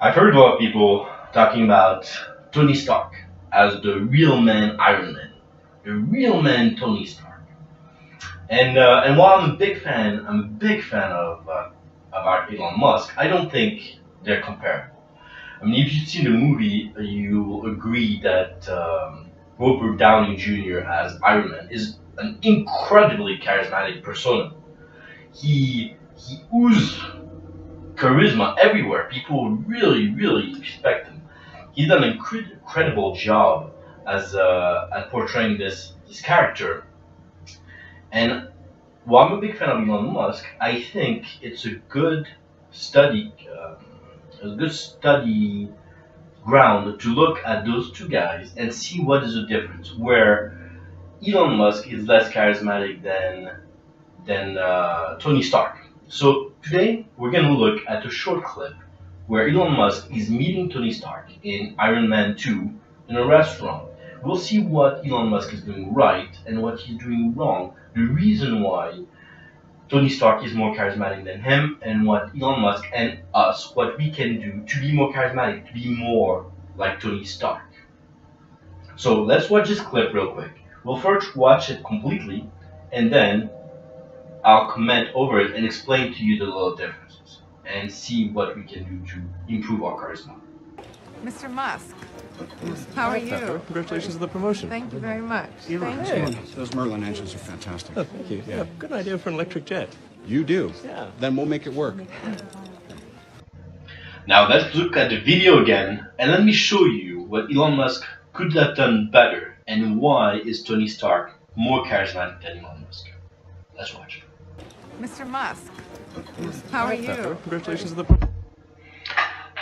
I've heard a lot of people talking about Tony Stark as the real man Iron Man, the real man Tony Stark. And while I'm a big fan of our Elon Musk. I don't think they're comparable. I mean, if you've seen the movie, you'll agree that Robert Downey Jr. as Iron Man is an incredibly charismatic persona. He oozes charisma everywhere. People really respect him. He's done an incredible job as at portraying this character. And while I'm a big fan of Elon Musk, I think it's study, uh, a good study ground to look at those two guys and see what is the difference. Where Elon Musk is less charismatic than Tony Stark. So today we're gonna look at a short clip where Elon Musk is meeting Tony Stark in Iron Man 2 in a restaurant. We'll see what Elon Musk is doing right and what he's doing wrong, the reason why Tony Stark is more charismatic than him, and what Elon Musk and us, what we can do to be more charismatic, to be more like Tony Stark. So let's watch this clip real quick. We'll first watch it completely, and then I'll comment over it and explain to you the little differences and see what we can do to improve our charisma. Mr. Musk, how are you? Congratulations on the promotion. Thank you very much. Hey. Those Merlin engines are fantastic. Oh, thank you. Yeah, good idea for an electric jet. You do? Yeah. Then we'll make it work. Now let's look at the video again and let me show you what Elon Musk could have done better and why is Tony Stark more charismatic than Elon Musk. Let's watch. Mr. Musk, how are you? Congratulations on the promotion.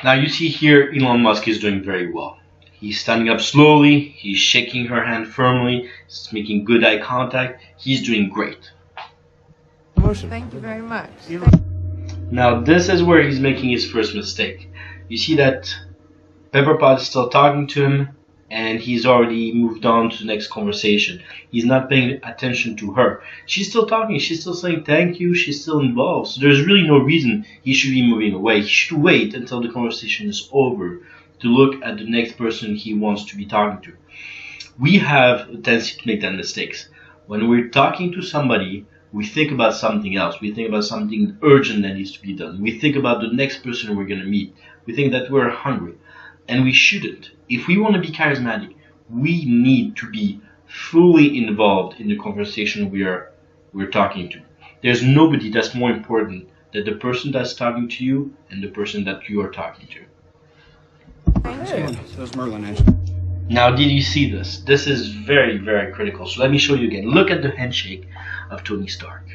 Now you see here Elon Musk is doing very well. He's standing up slowly, he's shaking her hand firmly, he's making good eye contact, he's doing great. Promotion. Thank you very much. Now this is where he's making his first mistake. You see that Pepper Pot is still talking to him and he's already moved on to the next conversation. He's not paying attention to her. She's still talking, she's still saying thank you, she's still involved. So there's really no reason he should be moving away. He should wait until the conversation is over to look at the next person he wants to be talking to. We have a tendency to make that mistakes. When we're talking to somebody, we think about something else. We think about something urgent that needs to be done. We think about the next person we're going to meet. We think that we're hungry. And we shouldn't. If we want to be charismatic, we need to be fully involved in the conversation we're talking to. There's nobody that's more important than the person that's talking to you and the person that you are talking to. Thank you. Those Merlin engines. Now, did you see this? This is very critical. So let me show you again. Look at the handshake of Tony Stark.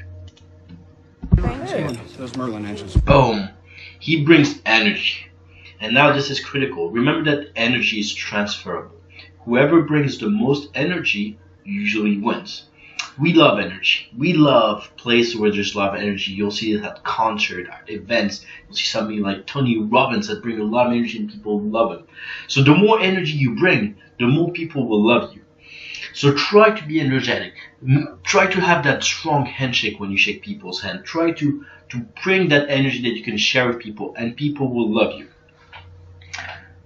Thank you. Those Merlin engines. Boom. He brings energy. And now this is critical. Remember that energy is transferable. Whoever brings the most energy usually wins. We love energy. We love places where there's a lot of energy. You'll see it at concerts, at events. You'll see somebody like Tony Robbins that brings a lot of energy and people love him. So the more energy you bring, the more people will love you. So try to be energetic. Try to have that strong handshake when you shake people's hand. Try to bring that energy that you can share with people and people will love you.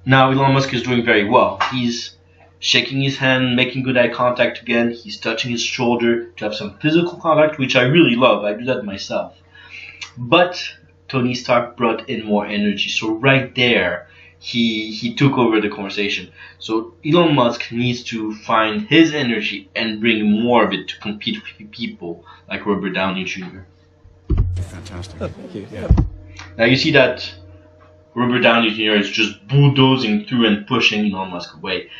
Now Elon Musk is doing very well. He's shaking his hand, making good eye contact again. He's touching his shoulder to have some physical contact, which I really love. I do that myself. But Tony Stark brought in more energy. So right there, he took over the conversation. So Elon Musk needs to find his energy and bring more of it to compete with people like Robert Downey Jr. Fantastic. Oh, thank you. Yeah. Now you see that Robert Downey Jr. is just bulldozing through and pushing Elon Musk away.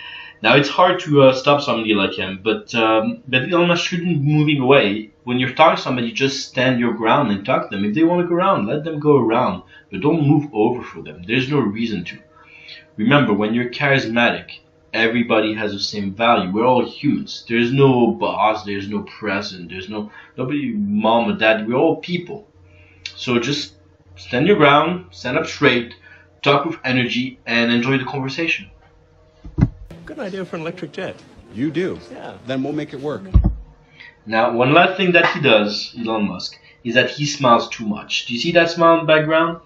Now it's hard to stop somebody like him, but Elon Musk shouldn't be moving away. When you're talking to somebody, just stand your ground and talk to them. If they want to go around, let them go around, but don't move over for them. There's no reason to. Remember, when you're charismatic, everybody has the same value. We're all humans. There's no boss, there's no president, there's nobody, mom or dad. We're all people. So just stand your ground, stand up straight, talk with energy, and enjoy the conversation. Good idea for an electric jet. You do? Yeah. Then we'll make it work. Now, one last thing that he does, Elon Musk, is that he smiles too much. Do you see that smile in the background?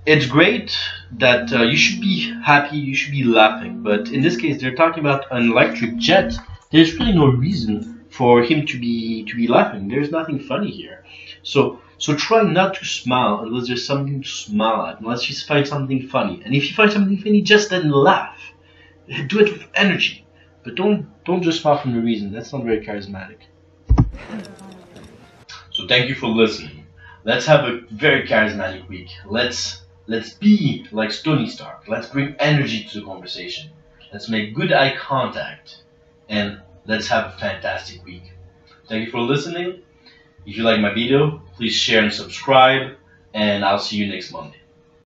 it's great that you should be happy, you should be laughing, but in this case they're talking about an electric jet. There's really no reason for him to be laughing. There's nothing funny here. So try not to smile unless there's something to smile at, unless you find something funny. And if you find something funny, just then laugh. Do it with energy. But don't just smile for no reason. That's not very charismatic. So thank you for listening. Let's have a very charismatic week. Let's be like Tony Stark. Let's bring energy to the conversation. Let's make good eye contact. And let's have a fantastic week. Thank you for listening. If you like my video, please share and subscribe. And I'll see you next Monday.